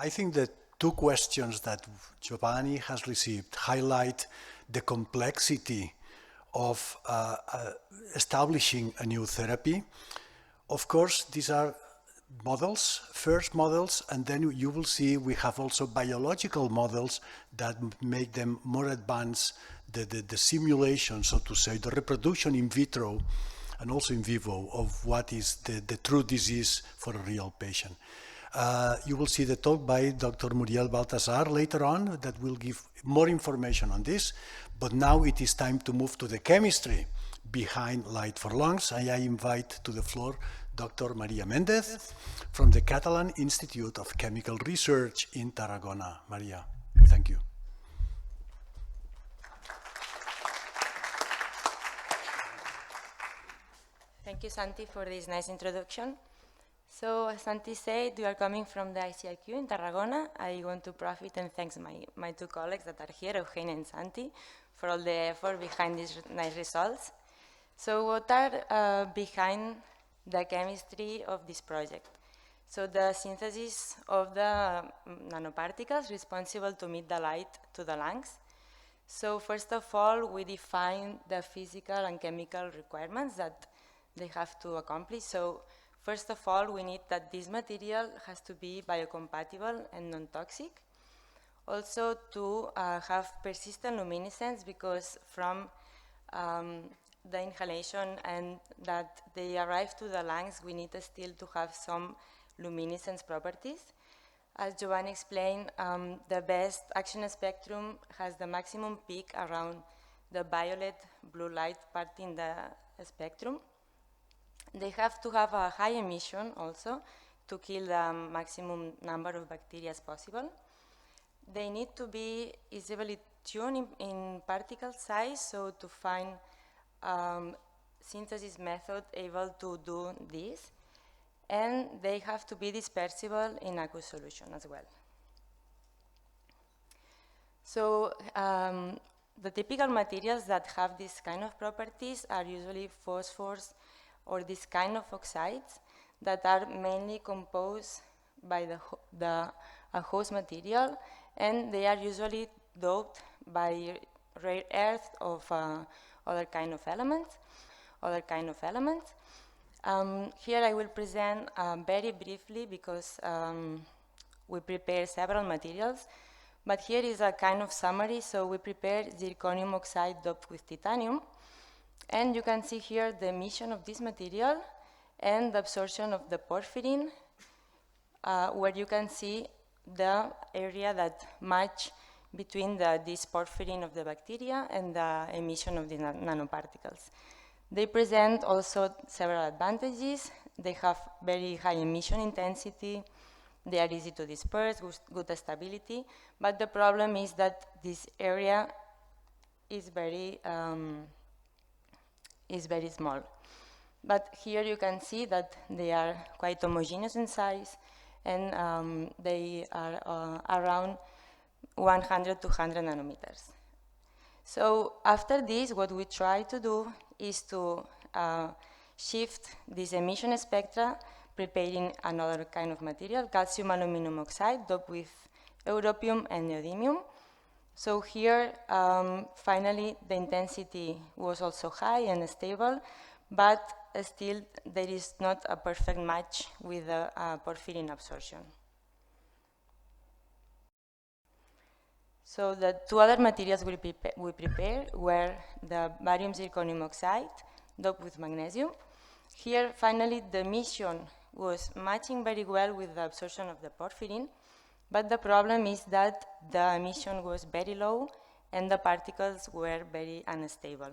I think that two questions that Giovanni has received highlight the complexity of establishing a new therapy. Of course, these are models, first models, and then you will see we have also biological models that make them more advanced, the simulation, so to say, the reproduction in vitro and also in vivo of what is the true disease for a real patient. You will see the talk by Dr. Muriel Baltasar later on that will give more information on this, but now it is time to move to the chemistry behind Light4Lungs, and I invite to the floor Dr. María Méndez from the Catalan Institute of Chemical Research in Tarragona. María, thank you. Thank you, Santi, for this nice introduction. So, as Santi said, we are coming from the ICIQ in Tarragona. I want to profit and thank my two colleagues that are here, Eugenia and Santi, for all the effort behind these nice results. So, what are behind the chemistry of this project? So, the synthesis of the nanoparticles responsible to emit the light to the lungs. So, first of all, we define the physical and chemical requirements that they have to accomplish. So, first of all, we need that this material has to be biocompatible and non-toxic. Also to have persistent luminescence, because from the inhalation and that they arrive to the lungs, we need still to have some luminescence properties. As Giovanni explained, the best action spectrum has the maximum peak around the violet blue light part in the spectrum. They have to have a high emission also to kill the maximum number of bacteria as possible. They need to be easily tuned in particle size, so to find synthesis method able to do this. And they have to be dispersible in aqueous solution as well. So the typical materials that have this kind of properties are usually phosphors or this kind of oxides that are mainly composed by a host material, and they are usually doped by rare earth of other kind of elements. Here I will present very briefly, because we prepare several materials, but here is a kind of summary. So we prepare zirconium oxide doped with titanium, and you can see here the emission of this material and the absorption of the porphyrin, where you can see the area that match between this porphyrin of the bacteria and the emission of the nanoparticles. They present also several advantages. They have very high emission intensity, they are easy to disperse, good stability, but the problem is that this area is very small. But here you can see that they are quite homogeneous in size, and they are around 100 to 100 nanometers. So after this, what we try to do is to shift this emission spectra, preparing another kind of material, calcium aluminum oxide, doped with europium and neodymium. So here, finally, the intensity was also high and stable, but still there is not a perfect match with the porphyrin absorption. So the two other materials we prepared were the barium zirconium oxide doped with magnesium. Here, finally, the emission was matching very well with the absorption of the porphyrin, but the problem is that the emission was very low and the particles were very unstable.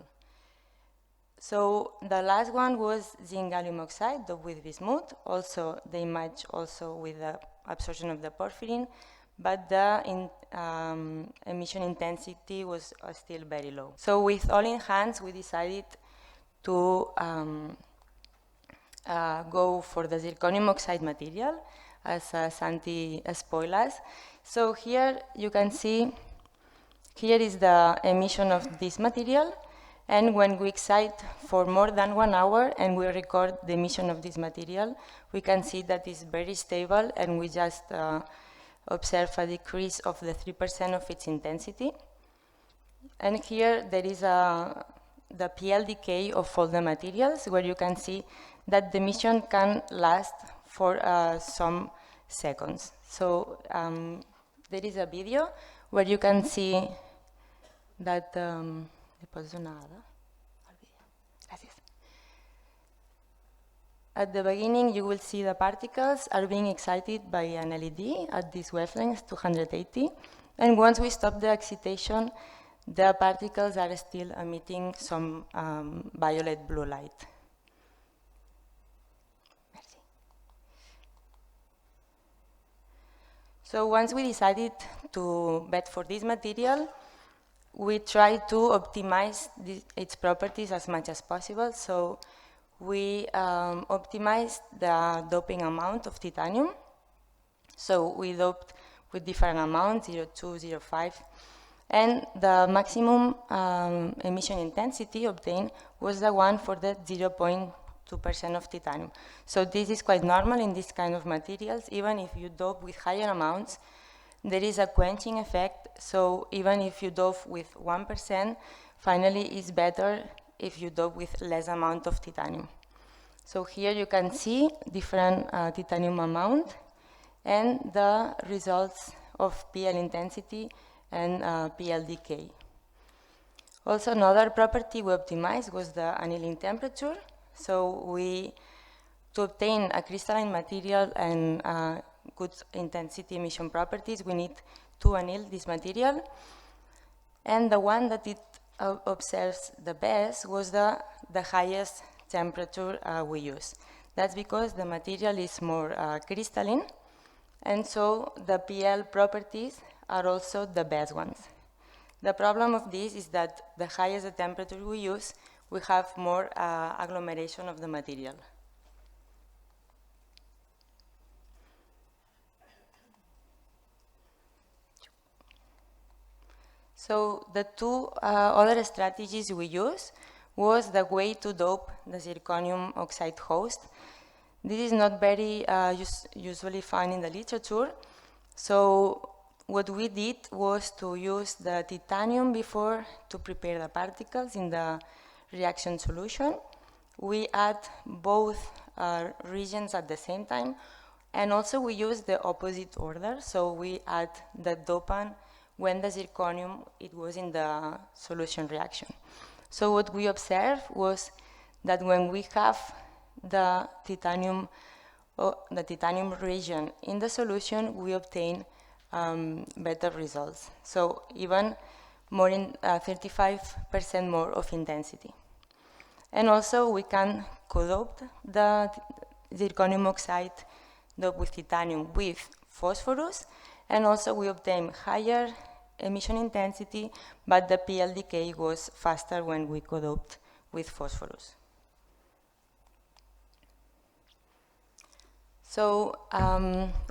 So the last one was zinc gallium oxide doped with bismuth. Also, they match also with the absorption of the porphyrin, but the emission intensity was still very low. So with all in hands, we decided to go for the zirconium oxide material, as Santi spoiled us. So here you can see, here is the emission of this material, and when we excite for more than 1 hour and we record the emission of this material, we can see that it's very stable, and we just observe a decrease of the 3% of its intensity. And here there is the PL decay of all the materials, where you can see that the emission can last for some seconds. So there is a video where you can see that at the beginning, you will see the particles are being excited by an LED at this wavelength, 280. And once we stop the excitation, the particles are still emitting some violet blue light. Merci. So once we decided to bet for this material, we try to optimize its properties as much as possible. So we optimized the doping amount of titanium. So we doped with different amounts, 0.2, 0.5. And the maximum emission intensity obtained was the one for the 0.2% of titanium. So this is quite normal in this kind of materials. Even if you dope with higher amounts, there is a quenching effect. So even if you dope with 1%, finally it's better if you dope with less amount of titanium. So here you can see different titanium amount and the results of PL intensity and PL decay. Also, another property we optimized was the annealing temperature. So to obtain a crystalline material and good intensity emission properties, we need to anneal this material. And the one that it observes the best was the highest temperature we use. That's because the material is more crystalline, and so the PL properties are also the best ones. The problem of this is that the higher the temperature we use, we have more agglomeration of the material. So the two other strategies we use was the way to dope the zirconium oxide host. This is not very usually found in the literature. So what we did was to use the titanium before to prepare the particles in the reaction solution. We add both regions at the same time, and also we use the opposite order. So we add the dopant when the zirconium it was in the solution reaction. So what we observed was that when we have the titanium region in the solution, we obtain better results. So even more in 35% more of intensity. And also we can co-dope the zirconium oxide doped with titanium with phosphorus, and also we obtain higher emission intensity, but the PL decay was faster when we co-doped with phosphorus. So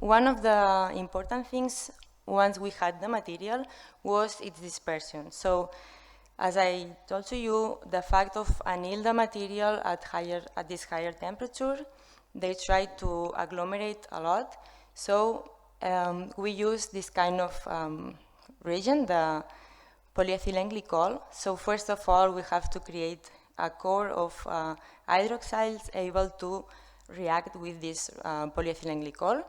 one of the important things once we had the material was its dispersion. So as I told to you, the fact of anneal the material at this higher temperature, they try to agglomerate a lot. So we use this kind of region, the polyethylene glycol. So first of all, we have to create a core of hydroxyls able to react with this polyethylene glycol.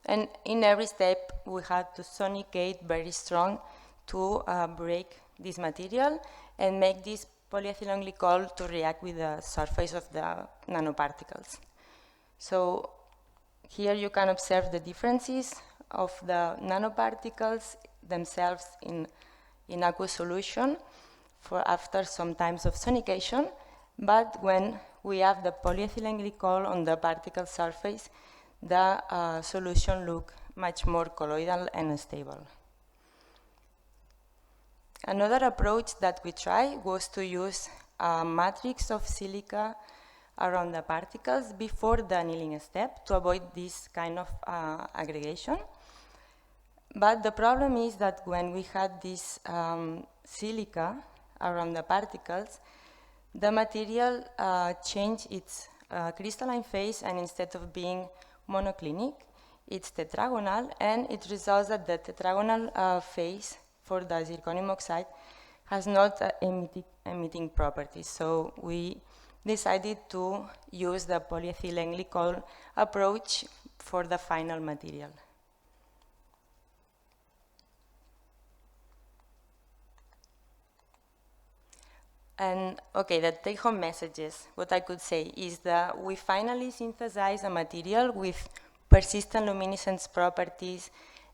And in every step, we had to sonicate very strong to break this material and make this polyethylene glycol to react with the surface of the nanoparticles. So here you can observe the differences of the nanoparticles themselves in aqueous solution after some times of sonication, but when we have the polyethylene glycol on the particle surface, the solution looks much more colloidal and stable. Another approach that we tried was to use a matrix of silica around the particles before the annealing step to avoid this kind of aggregation. But the problem is that when we had this silica around the particles, the material changed its crystalline phase, and instead of being monoclinic, it's tetragonal, and it results that the tetragonal phase for the zirconium oxide has not emitting properties. So we decided to use the polyethylene glycol approach for the final material. And okay, the take-home messages, what I could say is that we finally synthesized a material with persistent luminescence properties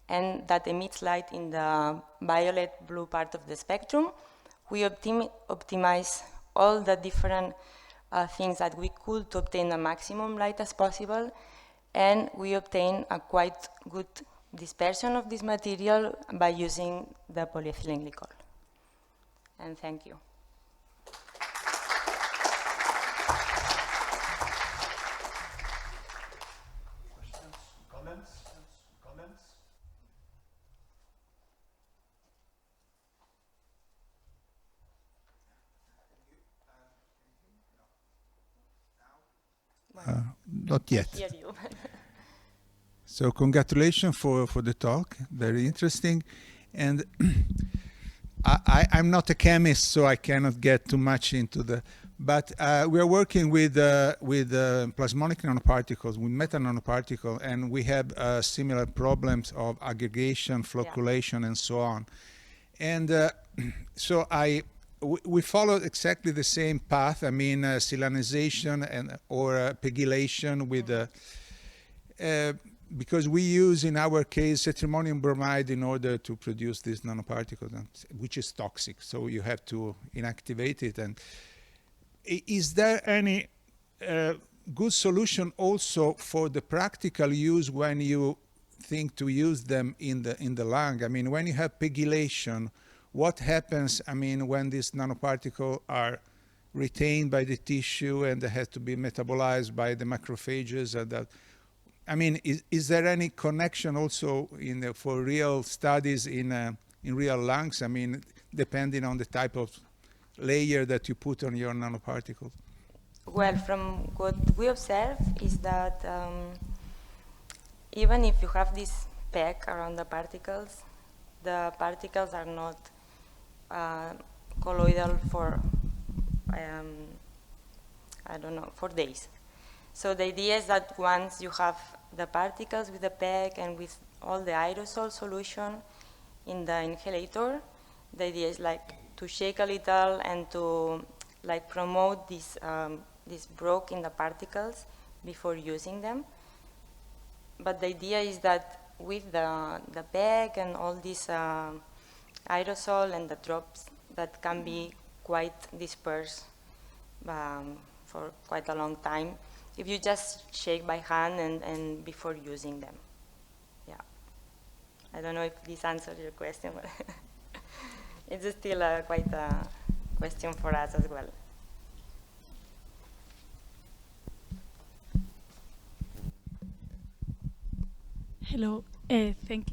and that emits light in the violet-blue part of the spectrum. We optimize all the different things that we could to obtain the maximum light as possible, and we obtain a quite good dispersion of this material by using the polyethylene glycol. And thank you. Not yet. So congratulations for the talk, very interesting. And I'm not a chemist, so I cannot get too much into the, but we are working with plasmonic nanoparticles, with meta nanoparticles, and we have similar problems of aggregation, flocculation, and so on. And so we followed exactly the same path. I mean, silanization or pegylation with because we use, in our case, cetrimonium bromide in order to produce these nanoparticles, which is toxic. So you have to inactivate it. And is there any good solution also for the practical use when you think to use them in the lung? I mean, when you have pegylation, what happens, I mean, when these nanoparticles are retained by the tissue and they have to be metabolized by the macrophages? And that, I mean, is there any connection also for real studies in real lungs? I mean, depending on the type of layer that you put on your nanoparticles? Well, from what we observe is that even if you have this pack around the particles are not colloidal for, I don't know, for days. So the idea is that once you have the particles with the pack and with all the aerosol solution in the inhalator, the idea is like to shake a little and to like promote this broke in the particles before using them. But the idea is that with the bag and all this aerosol and the drops that can be quite dispersed for quite a long time, if you just shake by hand and before using them. Yeah. I don't know if this answers your question, but it's still quite a question for us as well. Hello, thank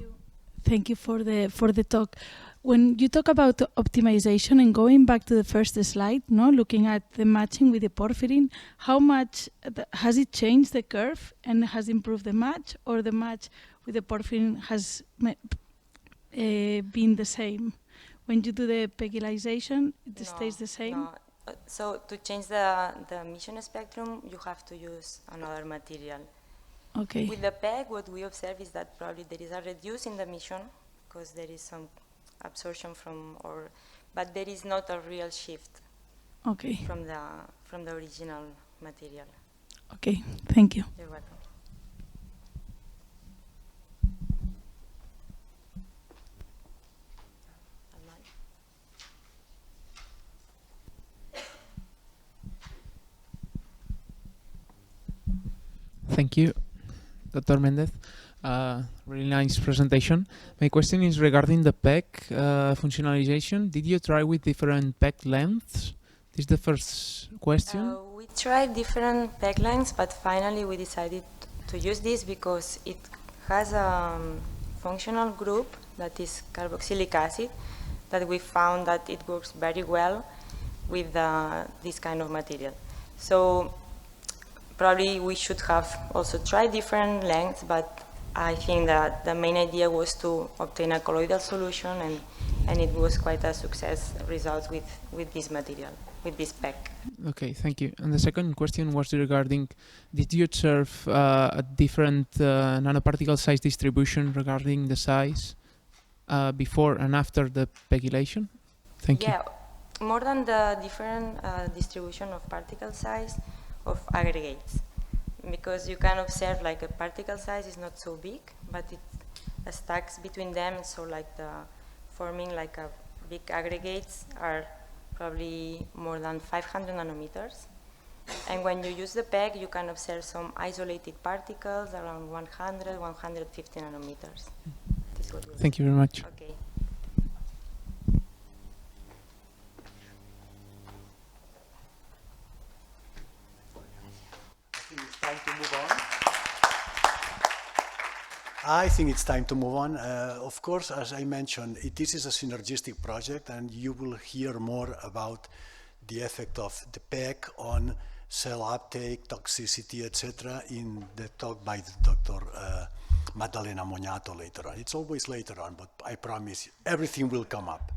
you for the talk. When you talk about optimization and going back to the first slide, looking at the matching with the porphyrin, how much has it changed the curve and has improved the match, or the match with the porphyrin has been the same? When you do the pegylization, it stays the same? No. So to change the emission spectrum, you have to use another material. Okay. With the PEG, what we observe is that probably there is a reduce in the emission because there is some absorption but there is not a real shift. Okay. From the original material. Okay, thank you. You're welcome. Thank you, Dr. Méndez. Really nice presentation. My question is regarding the PEG functionalization. Did you try with different PEG lengths? This is the first question. We tried different PEG lengths, but finally we decided to use this because it has a functional group that is carboxylic acid that we found that it works very well with this kind of material. So probably we should have also tried different lengths, but I think that the main idea was to obtain a colloidal solution, and it was quite a success result with this material, with this PEG. Okay, thank you. And the second question was regarding, did you observe a different nanoparticle size distribution regarding the size before and after the pegylation? Thank you. Yeah, more than the different distribution of particle size of aggregates, because you can observe like a particle size is not so big, but it stacks between them, so like the forming like a big aggregates are probably more than 500 nanometers. And when you use the PEG, you can observe some isolated particles around 100, 150 nanometers. This is what we Thank you very much. Okay. I think it's time to move on. Of course, as I mentioned, this is a synergistic project, and you will hear more about the effect of the PEG on cell uptake, toxicity, etc. in the talk by Dr. Maddalena Mognato later on. It's always later on, but I promise everything will come up.